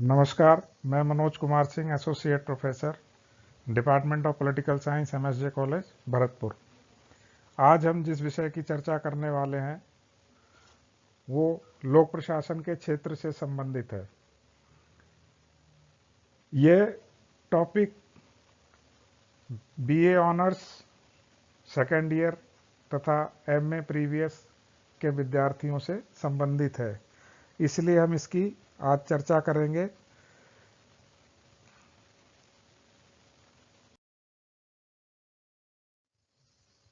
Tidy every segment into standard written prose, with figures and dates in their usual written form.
नमस्कार, मैं Manoj Kumar Singh, associate professor, department of political science, MSJ college, Bharatpur. आज हम जिस विषय की चर्चा करने वाले हैं वो लोक प्रशासन के क्षेत्र से संबंधित है। ये topic BA honours second year तथा एमए प्रीवियस के विद्यार्थियों से संबंधित है, इसलिए हम इसकी आज चर्चा करेंगे।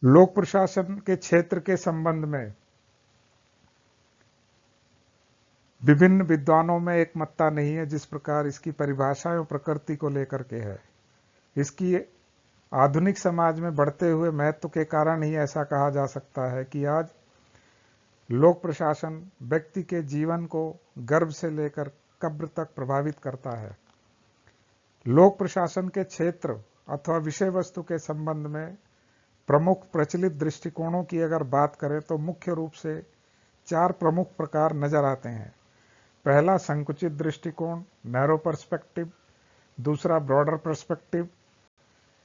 लोक प्रशासन के क्षेत्र के संबंध में विभिन्न विद्वानों में एक मत्ता नहीं है, जिस प्रकार इसकी परिभाषा एवं प्रकृति को लेकर के है। इसकी आधुनिक समाज में बढ़ते हुए महत्व के कारण ही ऐसा कहा जा सकता है कि आज लोक प्रशासन व्यक्ति के जीवन को गर्भ से लेकर कब्र तक प्रभावित करता है। लोक प्रशासन के क्षेत्र अथवा विषय वस्तु के संबंध में प्रमुख प्रचलित दृष्टिकोणों की अगर बात करें तो मुख्य रूप से 4 प्रमुख प्रकार नजर आते हैं। पहला संकुचित दृष्टिकोण, नैरो पर्सपेक्टिव। दूसरा ब्रॉडर पर्सपेक्टिव,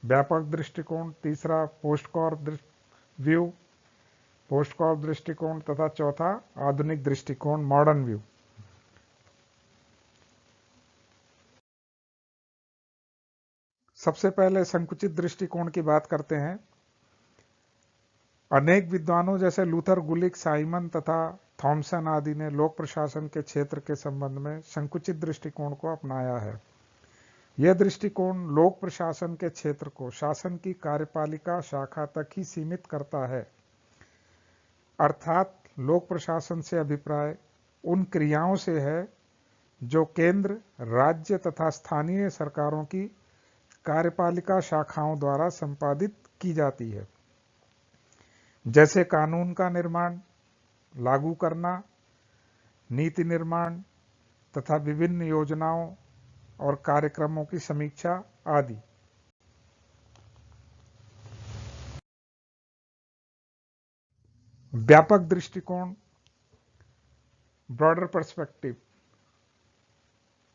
व्यापक दृष्टिकोण। तीसरा post Corp view, post Corp दृष्टिकोण। तथा चौथा आधुनिक दृष्टिकोण, मॉडर्न व्यू। सबसे पहले संकुचित दृष्टिकोण की बात करते हैं। अनेक विद्वानों जैसे लूथर, गुलिक, साइमन तथा थॉमसन आदि ने लोक प्रशासन के क्षेत्र के संबंध में संकुचित दृष्टिकोण को अपनाया है। यह दृष्टिकोण लोक प्रशासन के क्षेत्र को शासन की कार्यपालिका शाखा तक ही सीमित करता है, अर्थात लोक प्रशासन से अभिप्राय उन क्रियाओं से है जो केंद्र, राज्य तथा स्थानीय सरकारों की कार्यपालिका शाखाओं द्वारा संपादित की जाती है, जैसे कानून का निर्माण, लागू करना, नीति निर्माण तथा विभिन्न योजनाओं और कार्यक्रमों की समीक्षा आदि। व्यापक दृष्टिकोण, ब्रॉडर पर्सपेक्टिव।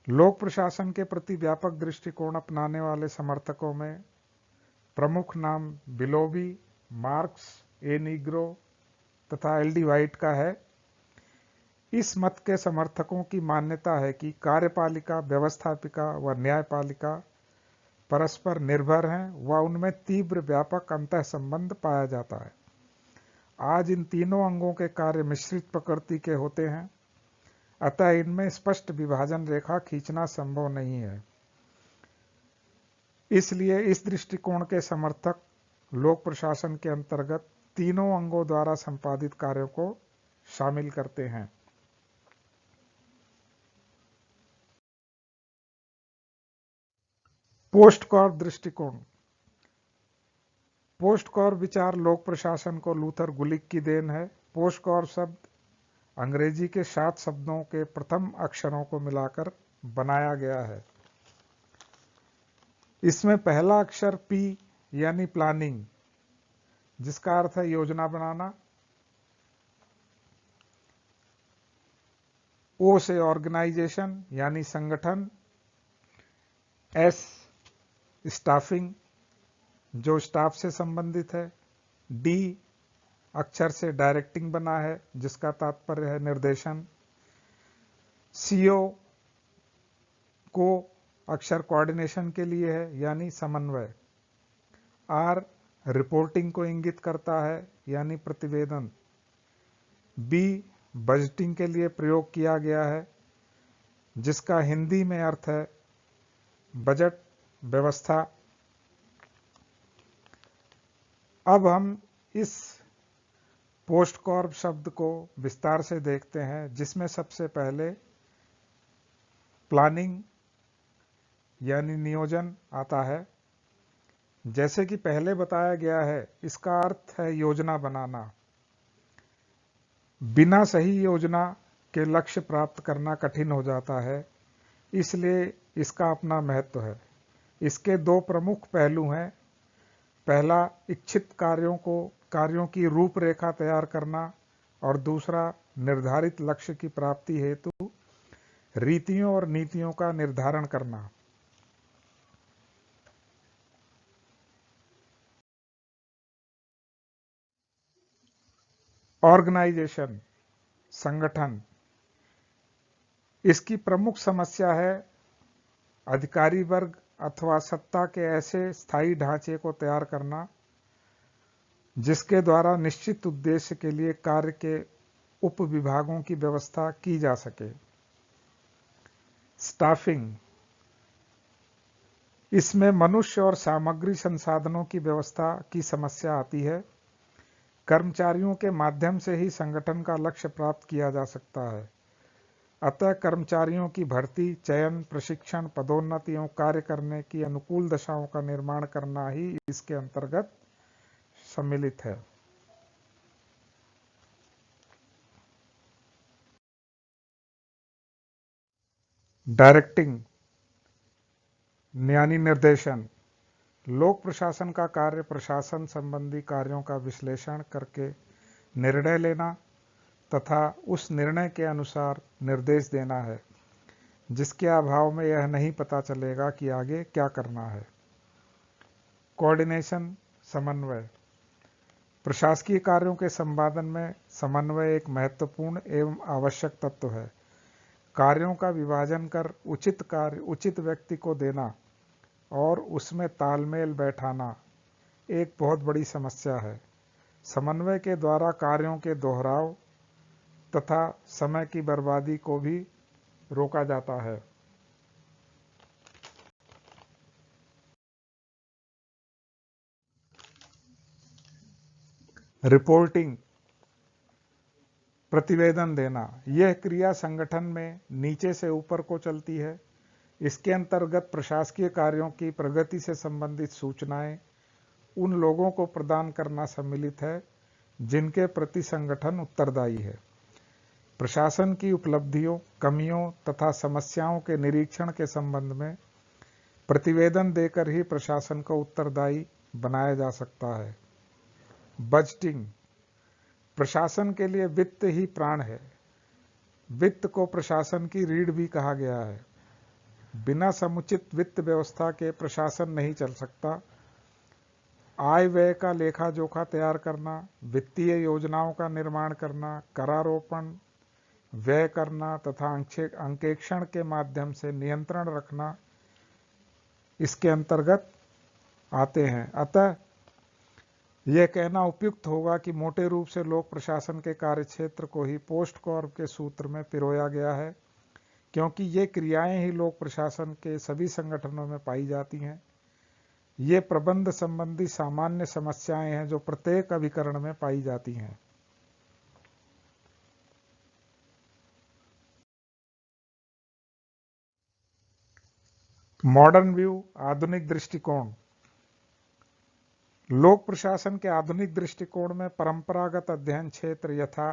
लोक प्रशासन के प्रति व्यापक दृष्टिकोण अपनाने वाले समर्थकों में प्रमुख नाम बिलोबी, मार्क्स, ए नीग्रो तथा एल.डी. वाइट का है। इस मत के समर्थकों की मान्यता है कि कार्यपालिका, व्यवस्थापिका व न्यायपालिका परस्पर निर्भर हैं व उनमें तीव्र व्यापक अंतः संबंध पाया जाता है। आज इन तीनों अंगों के कार्य मिश्रित प्रकृति के होते हैं, अतः इनमें स्पष्ट विभाजन रेखा खींचना संभव नहीं है। इसलिए इस दृष्टिकोण के समर्थक लोक प्रशासन के अंतर्गत तीनों अंगों द्वारा संपादित कार्यों को शामिल करते हैं। पोस्ट कॉर्प दृष्टिकोण। पोस्ट कॉर्प विचार लोक प्रशासन को लूथर, गुलिक की देन है। पोस्ट कॉर्प शब्द अंग्रेजी के 7 शब्दों के प्रथम अक्षरों को मिलाकर बनाया गया है। इसमें पहला अक्षर P यानी प्लानिंग, जिसका अर्थ है योजना बनाना। O से ऑर्गेनाइजेशन यानी संगठन। S स्टाफिंग, जो स्टाफ से संबंधित है। D अक्षर से डायरेक्टिंग बना है, जिसका तात्पर्य है निर्देशन। CO को अक्षर कोऑर्डिनेशन के लिए है यानी समन्वय। R रिपोर्टिंग को इंगित करता है यानी प्रतिवेदन। B बजटिंग के लिए प्रयोग किया गया है, जिसका हिंदी में अर्थ है बजट व्यवस्था। अब हम इस पोस्ट कॉर्प शब्द को विस्तार से देखते हैं, जिसमें सबसे पहले प्लानिंग यानी नियोजन आता है। जैसे कि पहले बताया गया है, इसका अर्थ है योजना बनाना। बिना सही योजना के लक्ष्य प्राप्त करना कठिन हो जाता है, इसलिए इसका अपना महत्व है। इसके 2 प्रमुख पहलू हैं। पहला इच्छित कार्यों की रूपरेखा तैयार करना और दूसरा निर्धारित लक्ष्य की प्राप्ति हेतु रीतियों और नीतियों का निर्धारण करना, ऑर्गेनाइजेशन, संगठन। इसकी प्रमुख समस्या है अधिकारी वर्ग अथवा सत्ता के ऐसे स्थायी ढांचे को तैयार करना जिसके द्वारा निश्चित उद्देश्य के लिए कार्य के उप विभागों की व्यवस्था की जा सके। स्टाफिंग, इसमें मनुष्य और सामग्री संसाधनों की व्यवस्था की समस्या आती है। कर्मचारियों के माध्यम से ही संगठन का लक्ष्य प्राप्त किया जा सकता है, अतः कर्मचारियों की भर्ती, चयन, प्रशिक्षण, पदोन्नति एवं कार्य करने की अनुकूल दशाओं का निर्माण करना ही इसके अंतर्गत सम्मिलित है। डायरेक्टिंग यानी निर्देशन। लोक प्रशासन का कार्य प्रशासन संबंधी कार्यों का विश्लेषण करके निर्णय लेना तथा उस निर्णय के अनुसार निर्देश देना है, जिसके अभाव में यह नहीं पता चलेगा कि आगे क्या करना है। कोऑर्डिनेशन, समन्वय। प्रशासकीय कार्यों के संपादन में समन्वय एक महत्वपूर्ण एवं आवश्यक तत्व है। कार्यों का विभाजन कर उचित कार्य उचित व्यक्ति को देना और उसमें तालमेल बैठाना एक बहुत बड़ी समस्या है। समन्वय के द्वारा कार्यों के दोहराव तथा समय की बर्बादी को भी रोका जाता है। रिपोर्टिंग, प्रतिवेदन देना। यह क्रिया संगठन में नीचे से ऊपर को चलती है। इसके अंतर्गत प्रशासकीय कार्यों की प्रगति से संबंधित सूचनाएं उन लोगों को प्रदान करना सम्मिलित है जिनके प्रति संगठन उत्तरदायी है। प्रशासन की उपलब्धियों, कमियों तथा समस्याओं के निरीक्षण के संबंध में प्रतिवेदन देकर ही प्रशासन को उत्तरदायी बनाया जा सकता है। बजटिंग, प्रशासन के लिए वित्त ही प्राण है। वित्त को प्रशासन की रीढ़ भी कहा गया है। बिना समुचित वित्त व्यवस्था के प्रशासन नहीं चल सकता। आय व्यय का लेखा जोखा तैयार करना, वित्तीय योजनाओं का निर्माण करना, करारोपण, व्यय करना तथा अंकेक्षण के माध्यम से नियंत्रण रखना इसके अंतर्गत आते हैं। अतः यह कहना उपयुक्त होगा कि मोटे रूप से लोक प्रशासन के कार्यक्षेत्र को ही पोस्ट कॉर्प के सूत्र में पिरोया गया है, क्योंकि ये क्रियाएं ही लोक प्रशासन के सभी संगठनों में पाई जाती हैं। ये प्रबंध संबंधी सामान्य समस्याएं हैं जो प्रत्येक अभिकरण में पाई जाती हैं। मॉडर्न व्यू, आधुनिक दृष्टिकोण। लोक प्रशासन के आधुनिक दृष्टिकोण में परंपरागत अध्ययन क्षेत्र यथा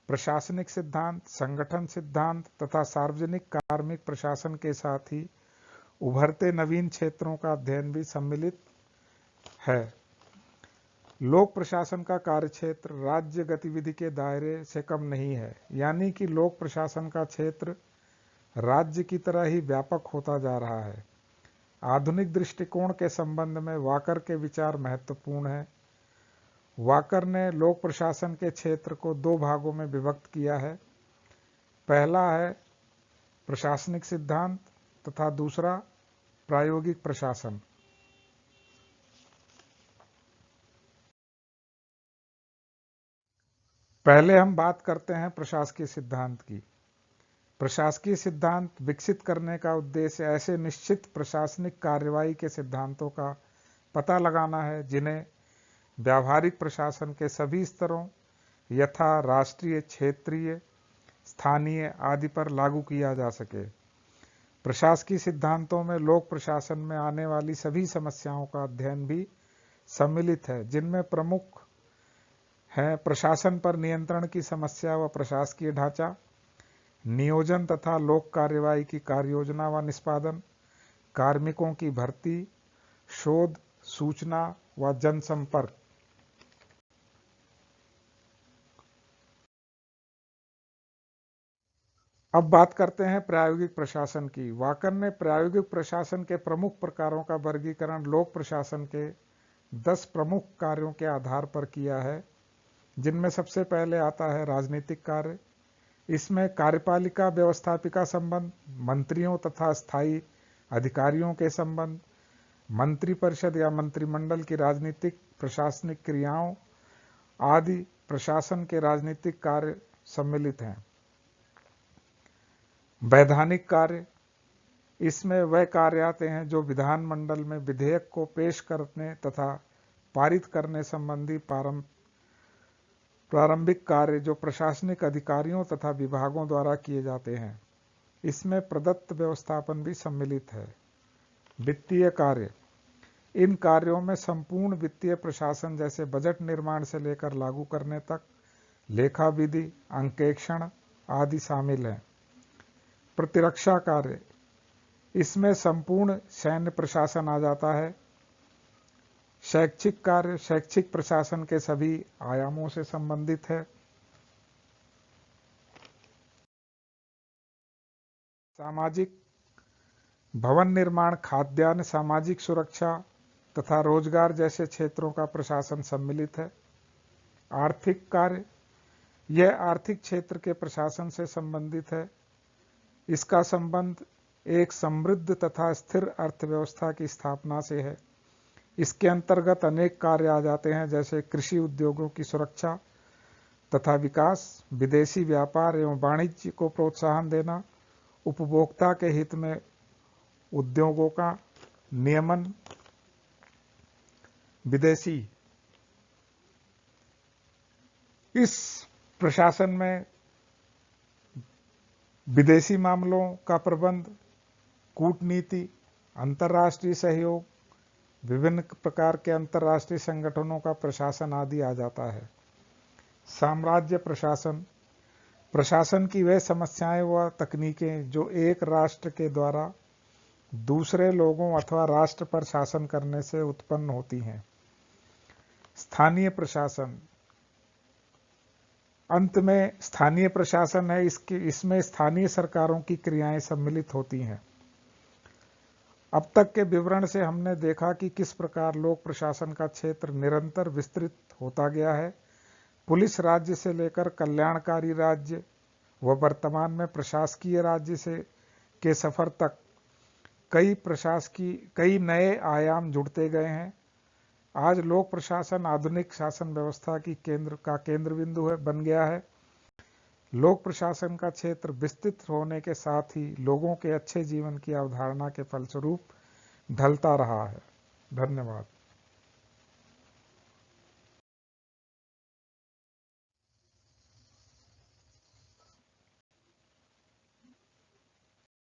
प्रशासनिक सिद्धांत, संगठन सिद्धांत तथा सार्वजनिक कार्मिक प्रशासन के साथ ही उभरते नवीन क्षेत्रों का अध्ययन भी सम्मिलित है। लोक प्रशासन का कार्यक्षेत्र राज्य गतिविधि के दायरे से कम नहीं है, यानी कि लोक प्रशासन का क्षेत्र राज्य की तरह ही व्यापक होता जा रहा है। आधुनिक दृष्टिकोण के संबंध में वाकर के विचार महत्वपूर्ण है। वाकर ने लोक प्रशासन के क्षेत्र को दो भागों में विभक्त किया है। पहला है प्रशासनिक सिद्धांत तथा दूसरा प्रायोगिक प्रशासन। पहले हम बात करते हैं प्रशासकीय सिद्धांत की। प्रशासकीय सिद्धांत विकसित करने का उद्देश्य ऐसे निश्चित प्रशासनिक कार्यवाही के सिद्धांतों का पता लगाना है जिन्हें व्यावहारिक प्रशासन के सभी स्तरों यथा राष्ट्रीय, क्षेत्रीय, स्थानीय आदि पर लागू किया जा सके। प्रशासकीय सिद्धांतों में लोक प्रशासन में आने वाली सभी समस्याओं का अध्ययन भी सम्मिलित है, जिनमें प्रमुख है प्रशासन पर नियंत्रण की समस्या व प्रशासकीय ढांचा, नियोजन तथा लोक कार्यवाही की कार्ययोजना व निष्पादन, कार्मिकों की भर्ती, शोध, सूचना व जनसंपर्क। अब बात करते हैं प्रायोगिक प्रशासन की। वाकन ने प्रायोगिक प्रशासन के प्रमुख प्रकारों का वर्गीकरण लोक प्रशासन के 10 प्रमुख कार्यों के आधार पर किया है, जिनमें सबसे पहले आता है राजनीतिक कार्य। इसमें कार्यपालिका व्यवस्थापिका संबंध, मंत्रियों तथा स्थायी अधिकारियों के संबंध, मंत्रिपरिषद या मंत्रिमंडल की राजनीतिक प्रशासनिक क्रियाओं आदि प्रशासन के राजनीतिक कार्य सम्मिलित हैं। वैधानिक कार्य, इसमें वह कार्य आते हैं जो विधानमंडल में विधेयक को पेश करने तथा पारित करने संबंधी प्रारंभिक कार्य जो प्रशासनिक अधिकारियों तथा विभागों द्वारा किए जाते हैं। इसमें प्रदत्त व्यवस्थापन भी सम्मिलित है। वित्तीय कार्य, इन कार्यों में संपूर्ण वित्तीय प्रशासन जैसे बजट निर्माण से लेकर लागू करने तक लेखा विधि, अंकेक्षण आदि शामिल हैं। प्रतिरक्षा कार्य, इसमें संपूर्ण सैन्य प्रशासन आ जाता है। शैक्षिक कार्य, शैक्षिक प्रशासन के सभी आयामों से संबंधित है। सामाजिक, भवन निर्माण, खाद्यान्न, सामाजिक सुरक्षा तथा रोजगार जैसे क्षेत्रों का प्रशासन सम्मिलित है। आर्थिक कार्य, यह आर्थिक क्षेत्र के प्रशासन से संबंधित है। इसका संबंध एक समृद्ध तथा स्थिर अर्थव्यवस्था की स्थापना से है। इसके अंतर्गत अनेक कार्य आ जाते हैं, जैसे कृषि उद्योगों की सुरक्षा तथा विकास, विदेशी व्यापार एवं वाणिज्य को प्रोत्साहन देना, उपभोक्ता के हित में उद्योगों का नियमन, विदेशी, इस प्रशासन में विदेशी मामलों का प्रबंध, कूटनीति, अंतर्राष्ट्रीय सहयोग, विभिन्न प्रकार के अंतर्राष्ट्रीय संगठनों का प्रशासन आदि आ जाता है। साम्राज्य प्रशासन, प्रशासन की वे समस्याएं व तकनीकें जो एक राष्ट्र के द्वारा दूसरे लोगों अथवा राष्ट्र पर शासन करने से उत्पन्न होती हैं। स्थानीय प्रशासन, अंत में स्थानीय प्रशासन है, इसमें स्थानीय सरकारों की क्रियाएं सम्मिलित होती हैं। अब तक के विवरण से हमने देखा कि किस प्रकार लोक प्रशासन का क्षेत्र निरंतर विस्तृत होता गया है। पुलिस राज्य से लेकर कल्याणकारी राज्य व वर्तमान में प्रशासकीय राज्य से के सफर तक कई नए आयाम जुड़ते गए हैं। आज लोक प्रशासन आधुनिक शासन व्यवस्था की केंद्र बिंदु बन गया है। लोक प्रशासन का क्षेत्र विस्तृत होने के साथ ही लोगों के अच्छे जीवन की अवधारणा के फलस्वरूप ढलता रहा है। धन्यवाद।